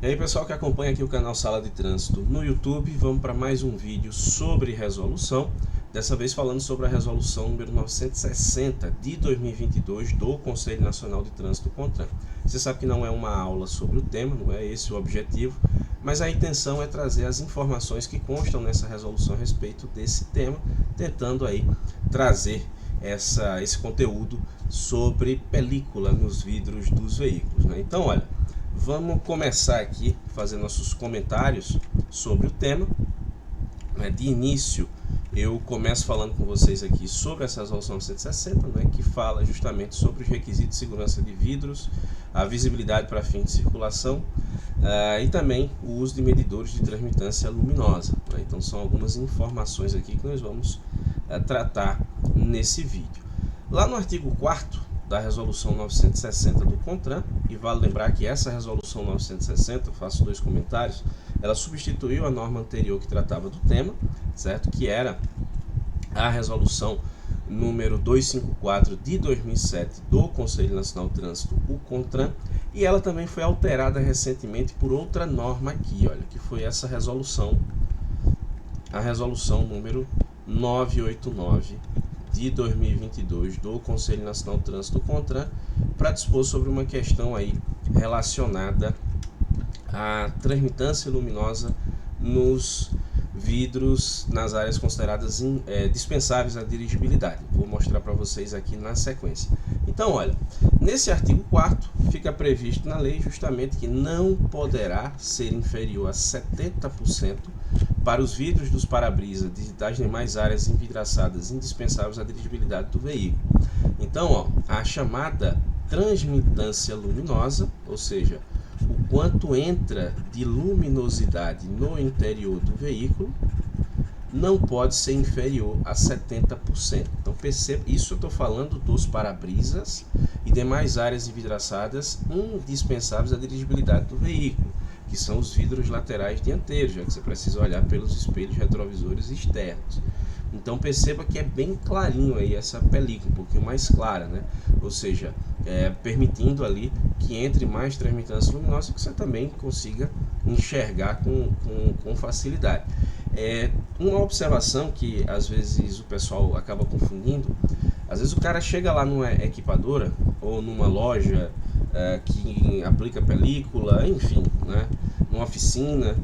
E aí, pessoal que acompanha aqui o canal Sala de Trânsito no YouTube, vamos para mais um vídeo sobre resolução, dessa vez falando sobre a resolução número 960 de 2022 do Conselho Nacional de Trânsito CONTRAN. Você sabe que não é uma aula sobre o tema, não é esse o objetivo, mas a intenção é trazer as informações que constam nessa resolução a respeito desse tema, tentando aí trazer esse conteúdo sobre película nos vidros dos veículos, né? Então, olha, vamos começar aqui a fazer nossos comentários sobre o tema. De início, eu começo falando com vocês aqui sobre essa resolução 160, né, que fala justamente sobre os requisitos de segurança de vidros, a visibilidade para fins de circulação e também o uso de medidores de transmitância luminosa, né? Então são algumas informações aqui que nós vamos tratar nesse vídeo. Lá no artigo 4º da resolução 960 do CONTRAN, e vale lembrar que essa resolução 960, eu faço dois comentários, ela substituiu a norma anterior que tratava do tema, certo? Que era a resolução número 254 de 2007 do Conselho Nacional de Trânsito, o CONTRAN, e ela também foi alterada recentemente por outra norma aqui, olha, que foi essa resolução, a resolução número 989 de 2022 do Conselho Nacional de Trânsito CONTRAN, para dispor sobre uma questão aí relacionada à transmitância luminosa nos vidros nas áreas consideradas dispensáveis à dirigibilidade. Vou mostrar para vocês aqui na sequência. Então, olha, nesse artigo 4º fica previsto na lei justamente que não poderá ser inferior a 70% para os vidros dos para-brisa das demais áreas envidraçadas indispensáveis à dirigibilidade do veículo. Então, ó, a chamada transmitância luminosa, ou seja, o quanto entra de luminosidade no interior do veículo, não pode ser inferior a 70%. Então perceba, isso eu estou falando dos para-brisas e demais áreas envidraçadas indispensáveis à dirigibilidade do veículo, que são os vidros laterais dianteiros, já que você precisa olhar pelos espelhos retrovisores externos. Então perceba que é bem clarinho aí essa película, um pouquinho mais clara, né? Ou seja, permitindo ali que entre mais transmitância luminosa e que você também consiga enxergar com facilidade. Uma observação que às vezes o pessoal acaba confundindo, às vezes o cara chega lá numa equipadora ou numa loja que aplica película, enfim, né, numa oficina,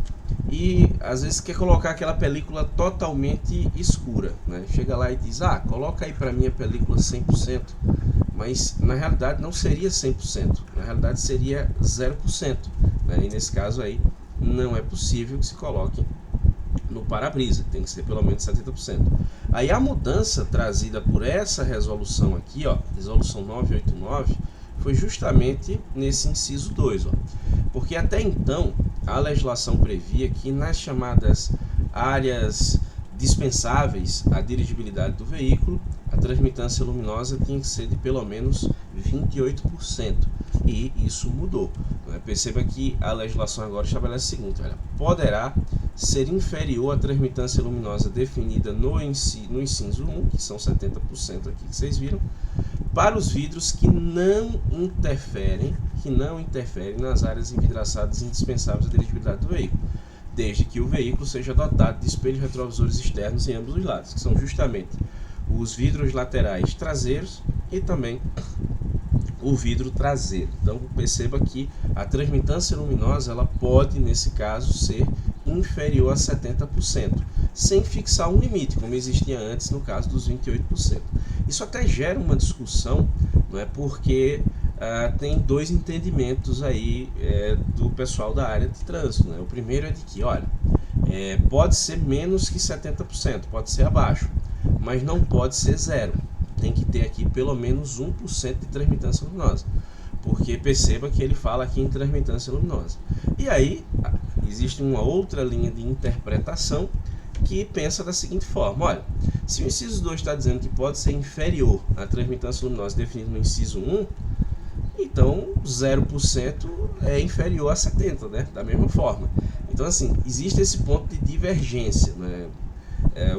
e às vezes quer colocar aquela película totalmente escura, né? Chega lá e diz, coloca aí para mim a película 100%, mas na realidade não seria 100%, na realidade seria 0%, né? E nesse caso aí não é possível que se coloque no para-brisa, tem que ser pelo menos 70%. Aí a mudança trazida por essa resolução aqui, ó, resolução 989, foi justamente nesse inciso 2, ó, porque até então a legislação previa que nas chamadas áreas dispensáveis à dirigibilidade do veículo, a transmitância luminosa tinha que ser de pelo menos 28%, e isso mudou. Perceba que a legislação agora estabelece o seguinte, olha, poderá ser inferior à transmitância luminosa definida no inciso 1, que são 70% aqui que vocês viram, para os vidros que não interferem nas áreas envidraçadas indispensáveis à dirigibilidade do veículo, desde que o veículo seja dotado de espelhos retrovisores externos em ambos os lados, que são justamente os vidros laterais traseiros e também o vidro traseiro. Então perceba que a transmitância luminosa ela pode, nesse caso, ser inferior a 70%, sem fixar um limite, como existia antes no caso dos 28%. Isso até gera uma discussão, não é? Porque tem dois entendimentos aí do pessoal da área de trânsito, né? O primeiro é de que, olha, pode ser menos que 70%, pode ser abaixo, mas não pode ser zero. Tem que ter aqui pelo menos 1% de transmitância luminosa, porque perceba que ele fala aqui em transmitância luminosa. E aí existe uma outra linha de interpretação que pensa da seguinte forma, olha, se o inciso 2 está dizendo que pode ser inferior à transmitância luminosa definida no inciso 1, então 0% é inferior a 70%, né? Da mesma forma. Então assim, existe esse ponto de divergência, né?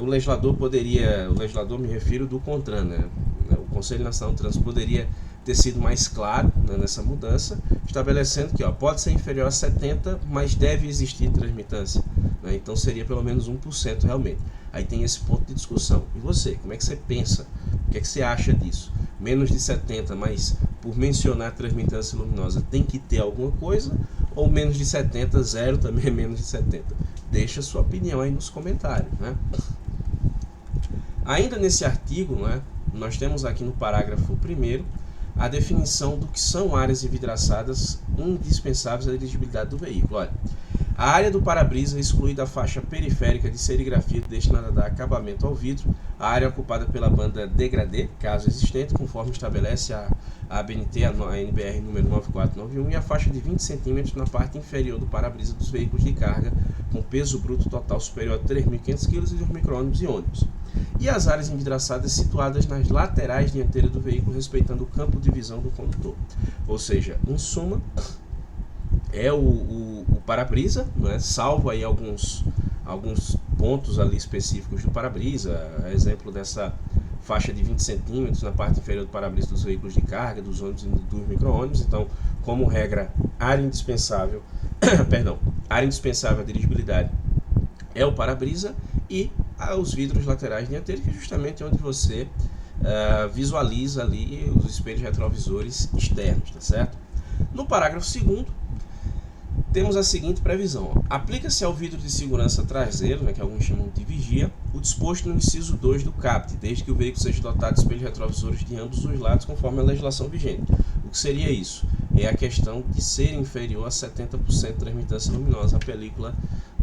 O legislador me refiro do CONTRAN, né? O Conselho Nacional de Trânsito poderia ter sido mais claro, né, nessa mudança, estabelecendo que pode ser inferior a 70, mas deve existir transmitância, né? Então seria pelo menos 1% realmente. Aí tem esse ponto de discussão. E você, como é que você pensa? O que é que você acha disso? Menos de 70, mas por mencionar transmitância luminosa tem que ter alguma coisa? Ou menos de 70, zero também é menos de 70? Deixa a sua opinião aí nos comentários, né? Ainda nesse artigo, né, nós temos aqui no parágrafo 1º a definição do que são áreas envidraçadas indispensáveis à dirigibilidade do veículo. Olha, a área do para-brisa exclui da faixa periférica de serigrafia destinada a dar acabamento ao vidro, a área ocupada pela banda degradê, caso existente, conforme estabelece a ABNT, a NBR número 9491, e a faixa de 20 cm na parte inferior do para-brisa dos veículos de carga com peso bruto total superior a 3.500 kg e dos micro-ônibus e ônibus. E as áreas envidraçadas situadas nas laterais dianteiras do veículo, respeitando o campo de visão do condutor. Ou seja, em suma, é o para-brisa, né? Salvo aí alguns pontos ali específicos do para-brisa, exemplo dessa faixa de 20 centímetros na parte inferior do para-brisa dos veículos de carga, dos ônibus e dos micro-ônibus. Então, como regra, área indispensável, área indispensável à dirigibilidade é o para-brisa e os vidros laterais dianteiros, que é justamente onde você visualiza ali os espelhos retrovisores externos, tá certo? No parágrafo 2º, temos a seguinte previsão: aplica-se ao vidro de segurança traseiro, né, que alguns chamam de vigia, o disposto no inciso 2 do caput, desde que o veículo seja dotado de espelhos retrovisores de ambos os lados, conforme a legislação vigente. O que seria isso? É a questão de ser inferior a 70% de transmitância luminosa à película,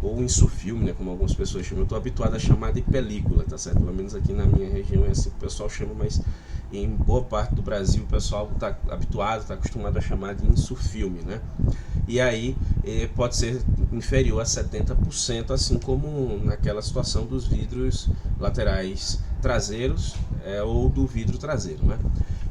ou insufilme, né, como algumas pessoas chamam. Eu estou habituado a chamar de película, tá certo? Pelo menos aqui na minha região é assim que o pessoal chama, mas em boa parte do Brasil o pessoal está habituado, está acostumado a chamar de insufilme, né? E aí pode ser inferior a 70%, assim como naquela situação dos vidros laterais traseiros ou do vidro traseiro, né?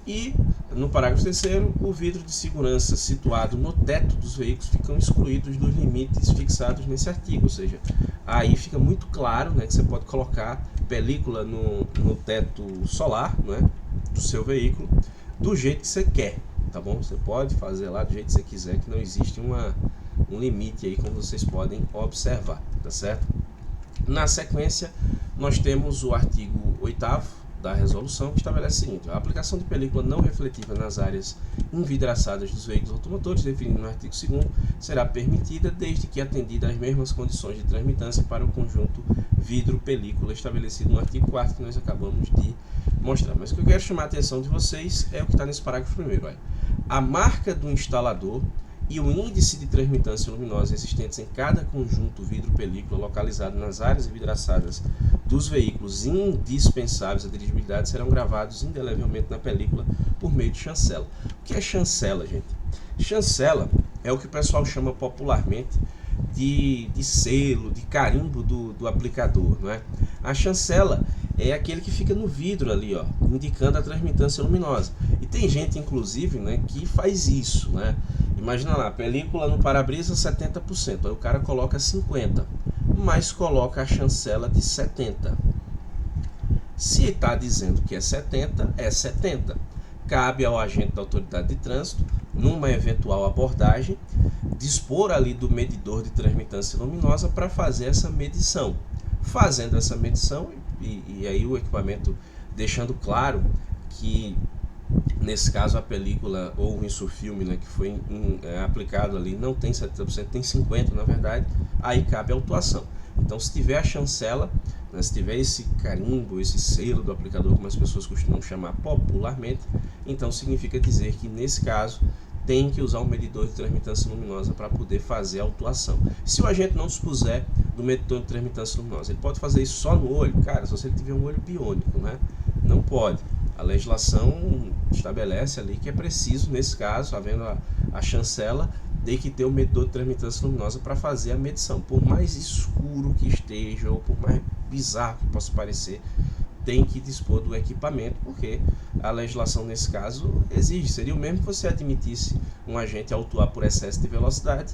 E no parágrafo 3º, o vidro de segurança situado no teto dos veículos ficam excluídos dos limites fixados nesse artigo, ou seja, aí fica muito claro, né, que você pode colocar película no teto solar, né, do seu veículo do jeito que você quer, tá bom? Você pode fazer lá do jeito que você quiser, que não existe um limite aí, como vocês podem observar, tá certo? Na sequência, nós temos o artigo 8º da resolução, que estabelece o seguinte: a aplicação de película não refletiva nas áreas envidraçadas dos veículos automotores, definido no artigo 2º, será permitida desde que atendida às mesmas condições de transmitância para o conjunto vidro-película estabelecido no artigo 4º, que nós acabamos de mostrar. Mas o que eu quero chamar a atenção de vocês é o que está nesse parágrafo 1º. Olha, a marca do instalador e o índice de transmitância luminosa existentes em cada conjunto vidro-película localizado nas áreas envidraçadas dos veículos indispensáveis à dirigibilidade serão gravados indelevelmente na película por meio de chancela. O que é chancela, gente? Chancela é o que o pessoal chama popularmente de selo, de carimbo do aplicador, não é? A chancela é aquele que fica no vidro ali, ó, indicando a transmitância luminosa. E tem gente, inclusive, né, que faz isso, né? Imagina lá, película no para-brisa 70%, aí o cara coloca 50%, mas coloca a chancela de 70%. Se está dizendo que é 70%, é 70%. Cabe ao agente da autoridade de trânsito, numa eventual abordagem, dispor ali do medidor de transmitância luminosa para fazer essa medição. Fazendo essa medição, e aí o equipamento deixando claro que nesse caso a película ou o insufilme, né, que foi aplicado ali não tem 70%, tem 50% na verdade, aí cabe a autuação. Então se tiver a chancela, né, se tiver esse carimbo, esse selo do aplicador, como as pessoas costumam chamar popularmente, então significa dizer que nesse caso tem que usar um medidor de transmitância luminosa para poder fazer a autuação. Se o agente não dispuser do medidor de transmitância luminosa, ele pode fazer isso só no olho? Cara, se você tiver um olho biônico, né, não pode. A legislação estabelece ali que é preciso, nesse caso, havendo a chancela, de que ter o medidor de transmitância luminosa para fazer a medição. Por mais escuro que esteja, ou por mais bizarro que possa parecer, tem que dispor do equipamento, porque a legislação nesse caso exige. Seria o mesmo que você admitisse um agente a autuar por excesso de velocidade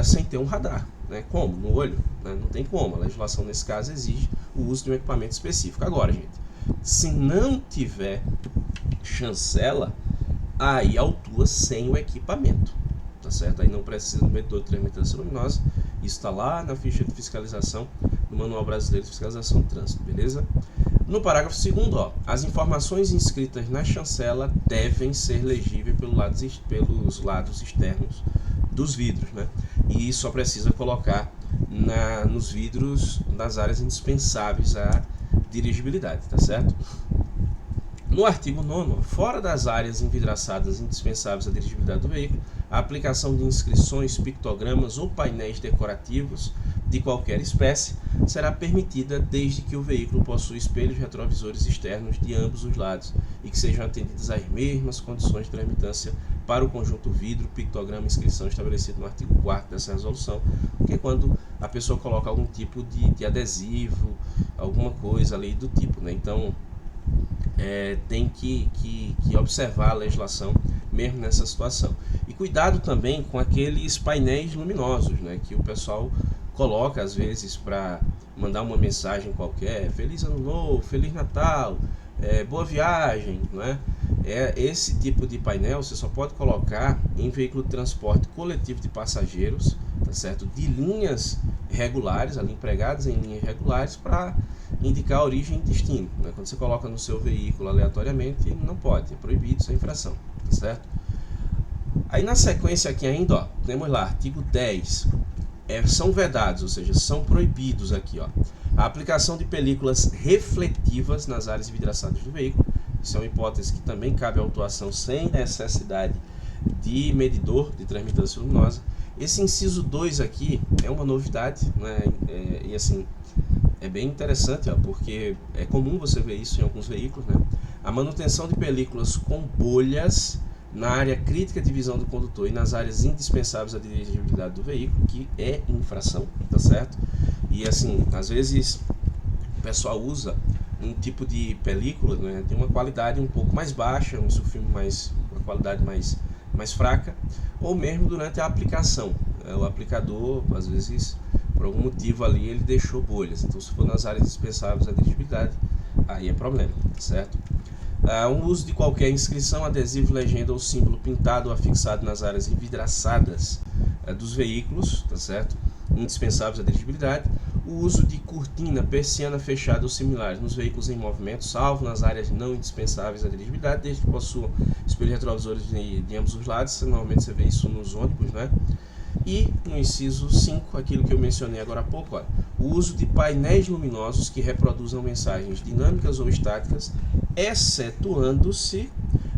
sem ter um radar, né? Como? No olho? Né? Não tem como. A legislação nesse caso exige o uso de um equipamento específico. Agora, gente, se não tiver chancela, aí autua sem o equipamento, tá certo? Aí não precisa do medidor de transmitância luminosa, isso está lá na ficha de fiscalização do Manual Brasileiro de Fiscalização de Trânsito, beleza? No parágrafo 2º, ó, as informações inscritas na chancela devem ser legíveis pelos lados externos dos vidros, né? E só precisa colocar nos vidros das áreas indispensáveis à dirigibilidade, tá certo? No artigo 9º, fora das áreas envidraçadas indispensáveis à dirigibilidade do veículo, a aplicação de inscrições, pictogramas ou painéis decorativos de qualquer espécie será permitida desde que o veículo possua espelhos retrovisores externos de ambos os lados e que sejam atendidas as mesmas condições de transmitância para o conjunto vidro, pictograma e inscrição estabelecido no artigo 4º dessa resolução, porque quando a pessoa coloca algum tipo de adesivo, alguma coisa ali do tipo, né? Então tem que observar a legislação mesmo nessa situação. E cuidado também com aqueles painéis luminosos, né, que o pessoal coloca às vezes para mandar uma mensagem qualquer, Feliz Ano Novo, Feliz Natal, boa viagem, né? Esse tipo de painel você só pode colocar em veículo de transporte coletivo de passageiros, tá certo? De linhas regulares, ali empregadas em linhas regulares, para indicar origem e destino, né? Quando você coloca no seu veículo aleatoriamente, não pode, é proibido, isso é infração, tá certo? Aí na sequência aqui ainda, ó, temos lá, artigo 10, são vedados, ou seja, são proibidos aqui, ó, a aplicação de películas refletivas nas áreas vidraçadas do veículo. Isso é uma hipótese que também cabe à autuação sem necessidade de medidor de transmitância luminosa. Esse inciso 2 aqui é uma novidade, né? E assim, é bem interessante, ó, porque é comum você ver isso em alguns veículos, né? A manutenção de películas com bolhas na área crítica de visão do condutor e nas áreas indispensáveis à dirigibilidade do veículo, que é infração, tá certo? E assim, às vezes o pessoal usa um tipo de película, né, de uma qualidade um pouco mais baixa, um filme uma qualidade mais fraca, ou mesmo durante a aplicação. O aplicador, às vezes, por algum motivo ali, ele deixou bolhas. Então, se for nas áreas indispensáveis à dirigibilidade, aí é problema, certo? O uso de qualquer inscrição, adesivo, legenda ou símbolo pintado ou afixado nas áreas envidraçadas dos veículos, tá certo? Indispensáveis à dirigibilidade. O uso de cortina, persiana fechada ou similares nos veículos em movimento, salvo nas áreas não indispensáveis à dirigibilidade, desde que possuam espelhos retrovisores de ambos os lados. Normalmente você vê isso nos ônibus, né? E no inciso 5, aquilo que eu mencionei agora há pouco, olha, o uso de painéis luminosos que reproduzam mensagens dinâmicas ou estáticas, excetuando-se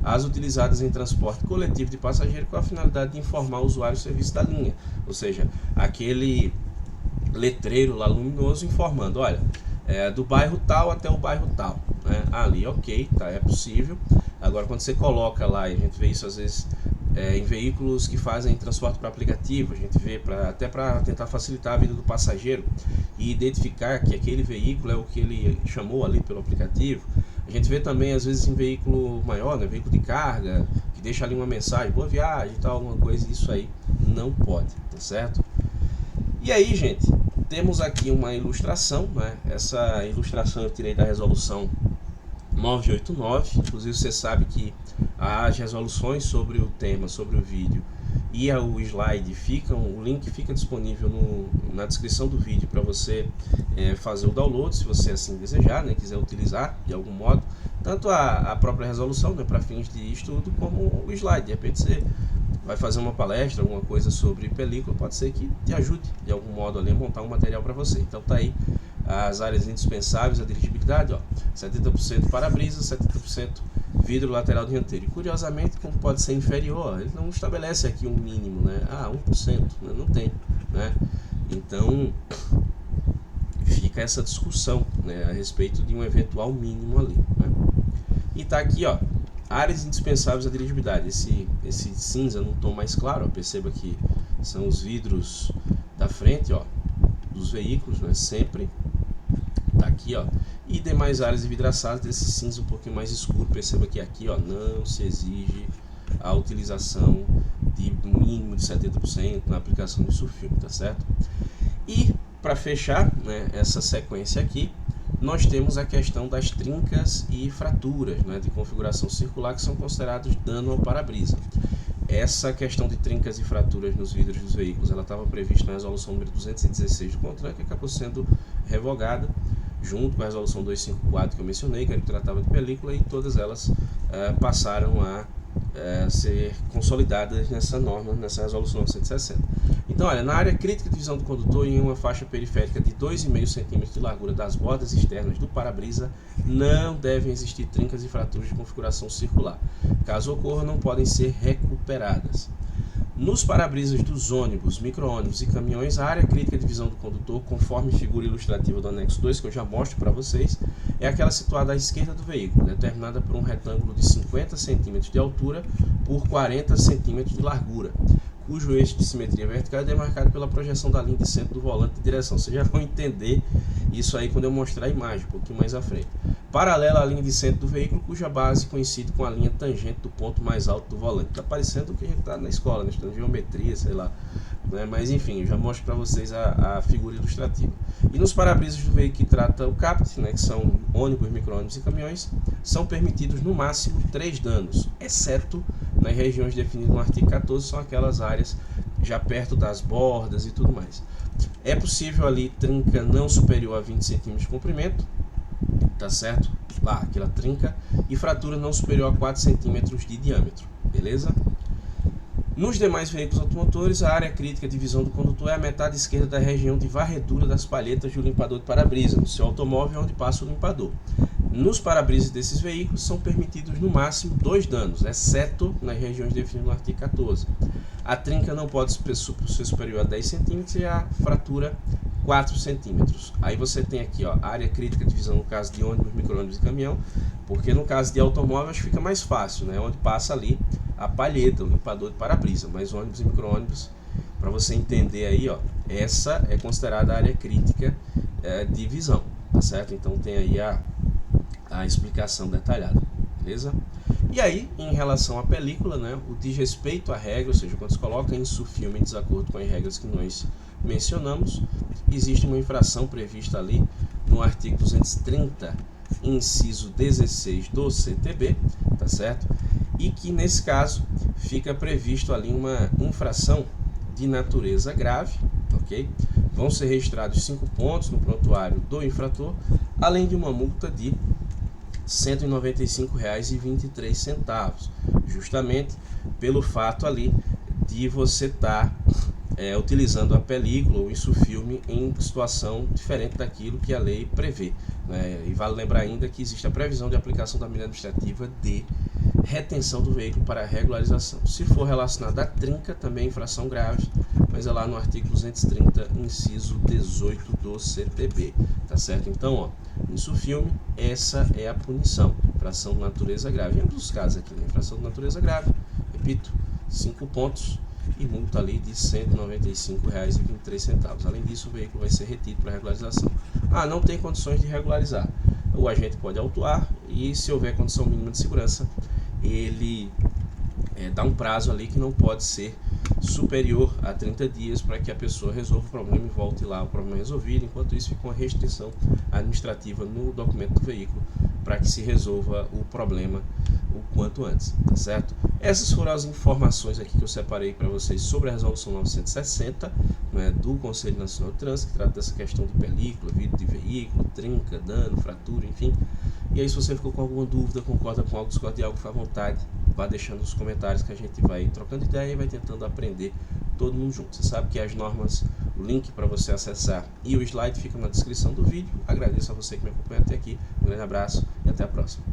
as utilizadas em transporte coletivo de passageiro com a finalidade de informar o usuário do serviço da linha, ou seja, aquele letreiro lá luminoso informando, olha, do bairro tal até o bairro tal, né? Ali, ok, tá, é possível. Agora, quando você coloca lá, e a gente vê isso às vezes em veículos que fazem transporte para aplicativo, a gente vê até para tentar facilitar a vida do passageiro e identificar que aquele veículo é o que ele chamou ali pelo aplicativo. A gente vê também às vezes em veículo maior, né, veículo de carga, que deixa ali uma mensagem, boa viagem e tal, alguma coisa, isso aí não pode, tá certo? E aí, gente, temos aqui uma ilustração, né? Essa ilustração eu tirei da resolução 989, inclusive você sabe que as resoluções sobre o tema, sobre o vídeo e o slide o link fica disponível na descrição do vídeo para você fazer o download, se você assim desejar, né, quiser utilizar de algum modo, tanto a própria resolução, né, para fins de estudo, como o slide. De repente você vai fazer uma palestra, alguma coisa sobre película, pode ser que te ajude de algum modo ali a montar um material para você. Então tá aí as áreas indispensáveis à dirigibilidade, ó, 70% para-brisa, 70% vidro lateral dianteiro. E curiosamente, como pode ser inferior, ele não estabelece aqui um mínimo, né? 1%, né? Não tem, né? Então fica essa discussão, né, a respeito de um eventual mínimo ali, né? E tá aqui, ó, áreas indispensáveis à dirigibilidade. Esse cinza num tom mais claro, ó, perceba que são os vidros da frente, ó, dos veículos, né, sempre tá aqui, ó, e demais áreas envidraçadas desse cinza um pouquinho mais escuro. Perceba que aqui, ó, não se exige a utilização de um mínimo de 70% na aplicação de sulfilme, tá certo? E para fechar, né, essa sequência aqui, nós temos a questão das trincas e fraturas, né, de configuração circular, que são considerados dano ao para-brisa. Essa questão de trincas e fraturas nos vidros dos veículos, ela estava prevista na resolução número 216 do CONTRAN, que acabou sendo revogada, junto com a resolução 254 que eu mencionei, que tratava de película, e todas elas passaram a ser consolidadas nessa norma, nessa resolução 960. Então, olha, na área crítica de visão do condutor, em uma faixa periférica de 2,5 cm de largura das bordas externas do para-brisa, não devem existir trincas e fraturas de configuração circular. Caso ocorra, não podem ser recuperadas. Nos para-brisas dos ônibus, micro-ônibus e caminhões, a área crítica de visão do condutor, conforme figura ilustrativa do anexo 2, que eu já mostro para vocês, é aquela situada à esquerda do veículo, determinada por um retângulo de 50 cm de altura por 40 cm de largura, cujo eixo de simetria vertical é demarcado pela projeção da linha de centro do volante de direção. Vocês já vão entender isso aí quando eu mostrar a imagem, um pouquinho mais à frente. Paralela à linha de centro do veículo, cuja base coincide com a linha tangente do ponto mais alto do volante. Está parecendo o que a gente está na escola, né? Estudando geometria, sei lá. Né? Mas enfim, eu já mostro para vocês a figura ilustrativa. E nos para-brisas do veículo que trata o CAPT, né, que são ônibus, micro-ônibus e caminhões, são permitidos no máximo 3 danos, exceto nas regiões definidas no artigo 14, são aquelas áreas já perto das bordas e tudo mais. É possível ali trinca não superior a 20 cm de comprimento, tá certo? Lá, aquela trinca, e fratura não superior a 4 cm de diâmetro, beleza? Nos demais veículos automotores, a área crítica de visão do condutor é a metade esquerda da região de varredura das palhetas do limpador de para-brisa, no seu automóvel onde passa o limpador. Nos para-brisas desses veículos são permitidos no máximo 2 danos, exceto nas regiões definidas no artigo 14. A trinca não pode ser superior a 10 cm e a fratura 4 cm. Aí você tem aqui, ó, a área crítica de visão no caso de ônibus, micro-ônibus e caminhão, porque no caso de automóvel acho que fica mais fácil, né? Onde passa ali a palheta, o limpador de para-brisa, mas ônibus e micro-ônibus, para você entender aí, ó, essa é considerada a área crítica de visão, tá certo? Então tem aí a explicação detalhada, beleza? E aí, em relação à película, né, o desrespeito à regra, ou seja, quando se coloca isso filme em desacordo com as regras que nós mencionamos, existe uma infração prevista ali no artigo 230, inciso 16 do CTB, tá certo? E que nesse caso fica previsto ali uma infração de natureza grave, ok? Vão ser registrados 5 pontos no prontuário do infrator, além de uma multa de R$ 195,23, justamente pelo fato ali de você estar utilizando a película ou isso filme em situação diferente daquilo que a lei prevê, né? E vale lembrar ainda que existe a previsão de aplicação da medida administrativa de retenção do veículo para regularização. Se for relacionado à trinca, também é infração grave, mas é lá no artigo 230, inciso 18 do CTB, tá certo? Então, ó, isso filme, essa é a punição, infração de natureza grave. Em ambos os casos aqui, né? Infração de natureza grave, repito, 5 pontos e multa ali de R$ 195,23. Além disso, o veículo vai ser retido para regularização. Não tem condições de regularizar. O agente pode autuar e, se houver condição mínima de segurança, ele dá um prazo ali que não pode ser superior a 30 dias para que a pessoa resolva o problema e volte lá o problema resolvido. Enquanto isso, fica uma restrição administrativa no documento do veículo para que se resolva o problema o quanto antes, tá certo? Essas foram as informações aqui que eu separei para vocês sobre a resolução 960, né, do Conselho Nacional de Trânsito, que trata dessa questão de película, vidro de veículo, trinca, dano, fratura, enfim. E aí, se você ficou com alguma dúvida, concorda com algo, discorda de algo, fica à vontade, vá deixando nos comentários que a gente vai trocando ideia e vai tentando aprender todo mundo junto. Você sabe que as normas, o link para você acessar e o slide fica na descrição do vídeo. Agradeço a você que me acompanha até aqui. Um grande abraço e até a próxima.